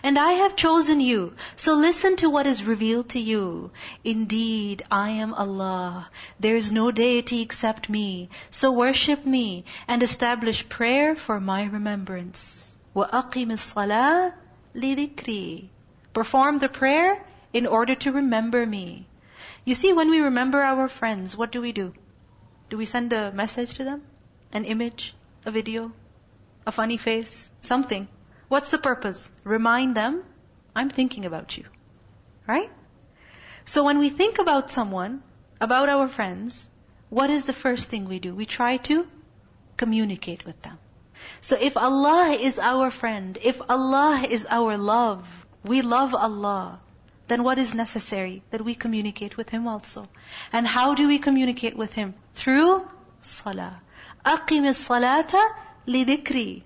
and I have chosen you. So listen to what is revealed to you. Indeed, I am Allah. There is no deity except me. So worship me and establish prayer for my remembrance. وَأَقِمِ الصَّلَاةِ لِذِكْرِي. Perform the prayer in order to remember me. You see, when we remember our friends, what do? Do we send a message to them? An image? A video? A funny face? Something. What's the purpose? Remind them, I'm thinking about you. Right? So when we think about someone, about our friends, what is the first thing we do? We try to communicate with them. So if Allah is our friend, if Allah is our love, we love Allah, then what is necessary? That we communicate with Him also. And how do we communicate with Him? Through salah. أَقِمِ الصَّلَاةَ لِذِكْرِي.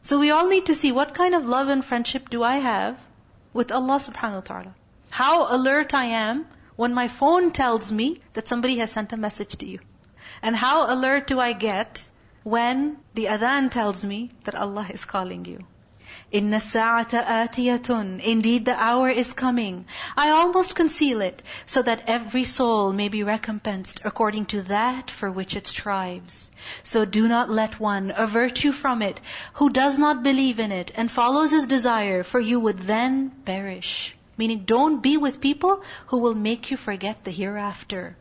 So we all need to see what kind of love and friendship do I have with Allah subhanahu wa ta'ala. How alert I am when my phone tells me that somebody has sent a message to you. And how alert do I get when the adhan tells me that Allah is calling you. Inna السَّاعَةَ آتِيَةٌ. Indeed the hour is coming. I almost conceal it, so that every soul may be recompensed according to that for which it strives. So do not let one avert you from it, who does not believe in it, and follows his desire, for you would then perish. Meaning, don't be with people who will make you forget the hereafter.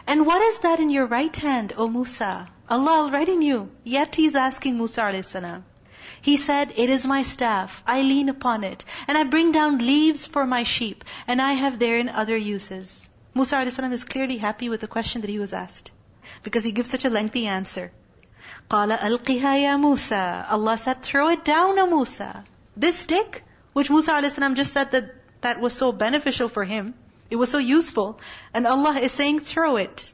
And what is that in your right hand, O Musa? Allah already knew, yet He's asking Musa alayhi salam. He said, it is my staff, I lean upon it, and I bring down leaves for my sheep, and I have therein other uses. Musa a.s. is clearly happy with the question that he was asked, because he gives such a lengthy answer. قَالَ أَلْقِهَا يَا مُوسَى. Allah said, throw it down, O Musa. This stick, which Musa a.s. just said that was so beneficial for him, it was so useful, and Allah is saying, throw it.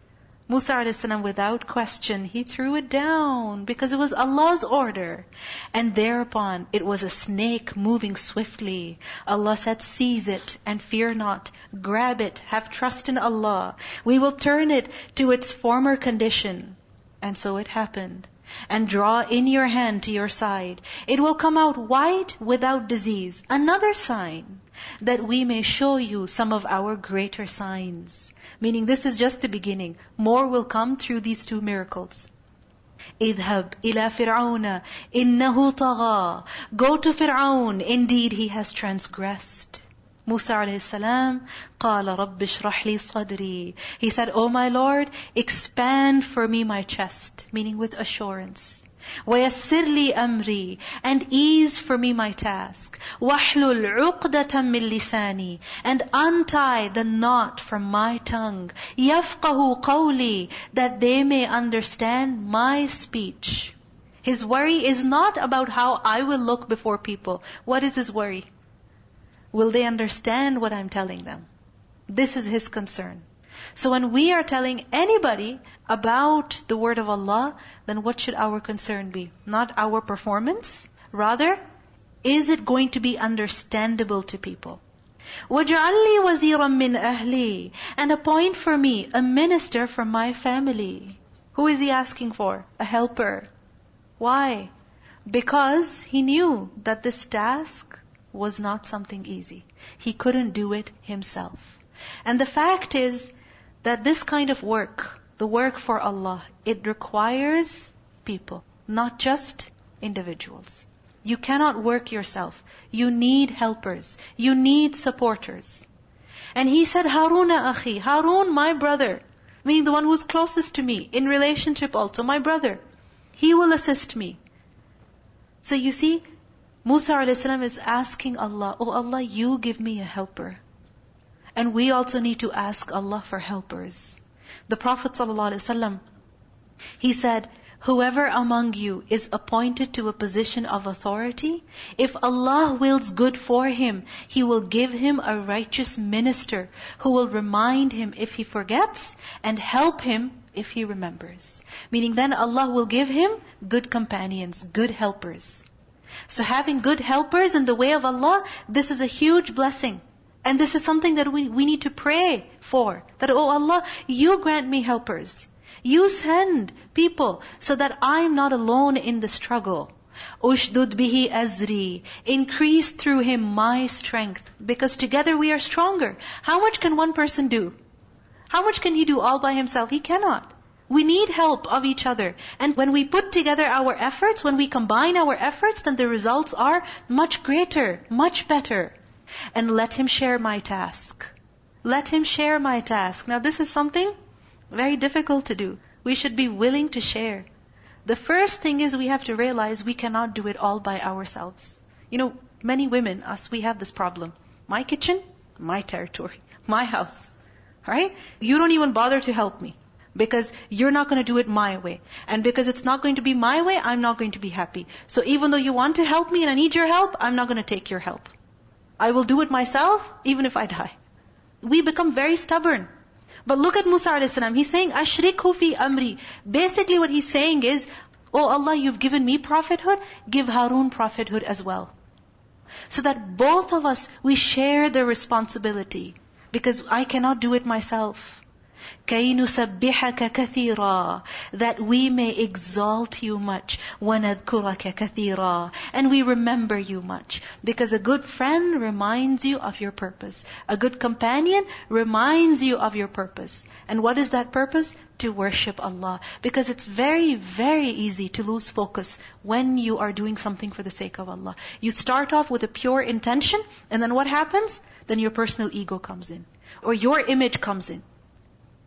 Musa a.s. without question, he threw it down because it was Allah's order. And thereupon it was a snake moving swiftly. Allah said, seize it and fear not. Grab it, have trust in Allah. We will turn it to its former condition. And so it happened. And draw in your hand to your side. It will come out white without disease. Another sign that we may show you some of our greater signs. Meaning this is just the beginning. More will come through these two miracles. اذهب إلى فرعون إنه طغى. Go to Fir'aun, indeed he has transgressed. Musa alayhi salam, قال رب اشرح لي صدري. He said, O my Lord, expand for me my chest, meaning with assurance. ويسر لي أمري, and ease for me my task. واحلل عقدة من لساني, and untie the knot from my tongue. يفقه قولي, that they may understand my speech. His worry is not about how I will look before people. What is his worry? Will they understand what I'm telling them? This is his concern. So when we are telling anybody about the word of Allah, then what should our concern be? Not our performance. Rather, is it going to be understandable to people? وَاجْعَلْ لِي وَزِيرًا مِّنْ أَهْلِي. And appoint for me a minister from my family. Who is he asking for? A helper. Why? Because he knew that this task was not something easy. He couldn't do it himself. And the fact is that this kind of work, the work for Allah, it requires people, not just individuals. You cannot work yourself. You need helpers. You need supporters. And he said, Haruna akhi, Harun, my brother, meaning the one who's closest to me, in relationship also, my brother. He will assist me. So you see, Musa a.s. is asking Allah, oh Allah, you give me a helper. And we also need to ask Allah for helpers. The Prophet ﷺ, he said, whoever among you is appointed to a position of authority, if Allah wills good for him, He will give him a righteous minister who will remind him if he forgets and help him if he remembers. Meaning then Allah will give him good companions, good helpers. So having good helpers in the way of Allah, this is a huge blessing. And this is something that we need to pray for. That, oh Allah, you grant me helpers. You send people so that I'm not alone in the struggle. Ushdud bihi azri. Increase through him my strength. Because together we are stronger. How much can one person do? How much can he do all by himself? He cannot. We need help of each other. And when we put together our efforts, when we combine our efforts, then the results are much greater, much better. And let him share my task. Let him share my task. Now this is something very difficult to do. We should be willing to share. The first thing is we have to realize we cannot do it all by ourselves. Many women, us, we have this problem. My kitchen, my territory, my house. Right? You don't even bother to help me. Because you're not going to do it my way. And because it's not going to be my way, I'm not going to be happy. So even though you want to help me and I need your help, I'm not going to take your help. I will do it myself, even if I die. We become very stubborn. But look at Musa a.s. He's saying, Ashrikhu fi amri. Basically what he's saying is, oh Allah, you've given me prophethood, give Harun prophethood as well. So that both of us, we share the responsibility. Because I cannot do it myself. كَيْ نُسَبِّحَكَ كَثِيرًا. That we may exalt you much. وَنَذْكُرَكَ كَثِيرًا. And we remember you much. Because a good friend reminds you of your purpose. A good companion reminds you of your purpose. And what is that purpose? To worship Allah. Because it's very, very easy to lose focus when you are doing something for the sake of Allah. You start off with a pure intention, and then what happens? Then your personal ego comes in. Or your image comes in.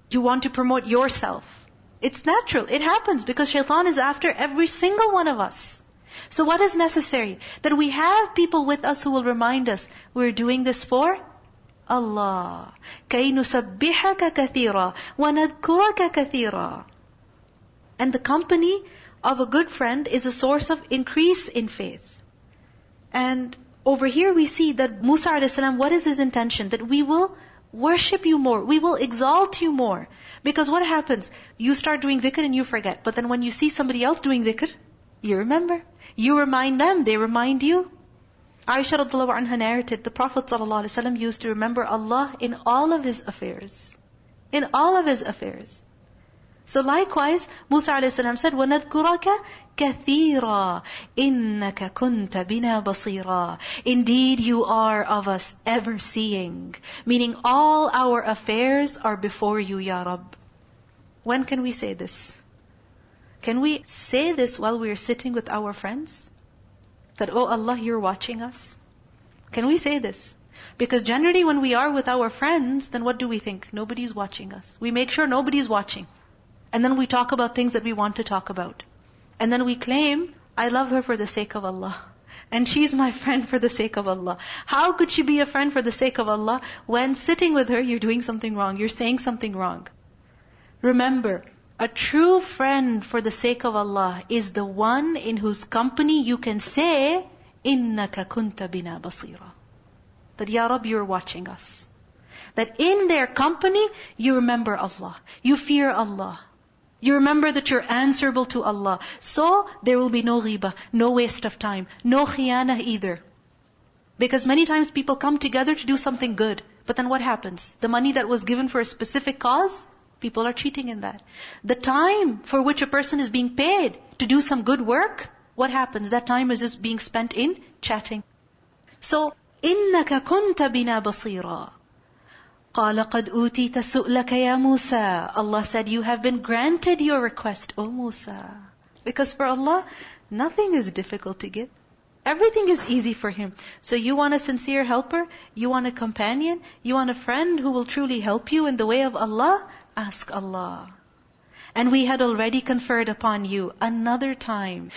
You want to promote yourself. It's natural. It happens because shaitan is after every single one of us. So what is necessary? That we have people with us who will remind us, we're doing this for Allah. كَيْ نُسَبِّحَكَ كَثِيرًا وَنَذْكُرَكَ كَثِيرًا. And the company of a good friend is a source of increase in faith. And over here we see that Musa a.s., what is his intention? That we will worship you more. We will exalt you more. Because what happens? You start doing dhikr and you forget. But then when you see somebody else doing dhikr, you remember. You remind them, they remind you. Aisha radhiyallahu anha narrated, the Prophet ﷺ used to remember Allah in all of his affairs. In all of his affairs. So likewise, Musa a.s. said, وَنَذْكُرَكَ كَثِيرًا إِنَّكَ كُنْتَ بِنَا بَصِيرًا. Indeed, you are of us ever seeing. Meaning all our affairs are before you, Ya Rabb. When can we say this? Can we say this while we are sitting with our friends? That, oh Allah, you're watching us? Can we say this? Because generally when we are with our friends, then what do we think? Nobody's watching us. We make sure nobody's watching. And then we talk about things that we want to talk about. And then we claim, I love her for the sake of Allah. And she's my friend for the sake of Allah. How could she be a friend for the sake of Allah when sitting with her, you're doing something wrong, you're saying something wrong? Remember, a true friend for the sake of Allah is the one in whose company you can say, إِنَّكَ كُنْتَ بِنَا بَصِيرًا. That, Ya Rabb, you're watching us. That in their company, you remember Allah. You fear Allah. You remember that you're answerable to Allah. So, there will be no ghibah, no waste of time, no khiyanah either. Because many times people come together to do something good. But then what happens? The money that was given for a specific cause, people are cheating in that. The time for which a person is being paid to do some good work, what happens? That time is just being spent in chatting. So, إِنَّكَ كُنْتَ بِنَا بَصِيرًا. قَالَ قَدْ أُوتِيتَ سُؤْلَكَ يَا مُوسَى. Allah said, you have been granted your request, O Musa. Because for Allah, nothing is difficult to give. Everything is easy for Him. So you want a sincere helper? You want a companion? You want a friend who will truly help you in the way of Allah? Ask Allah. And we had already conferred upon you another time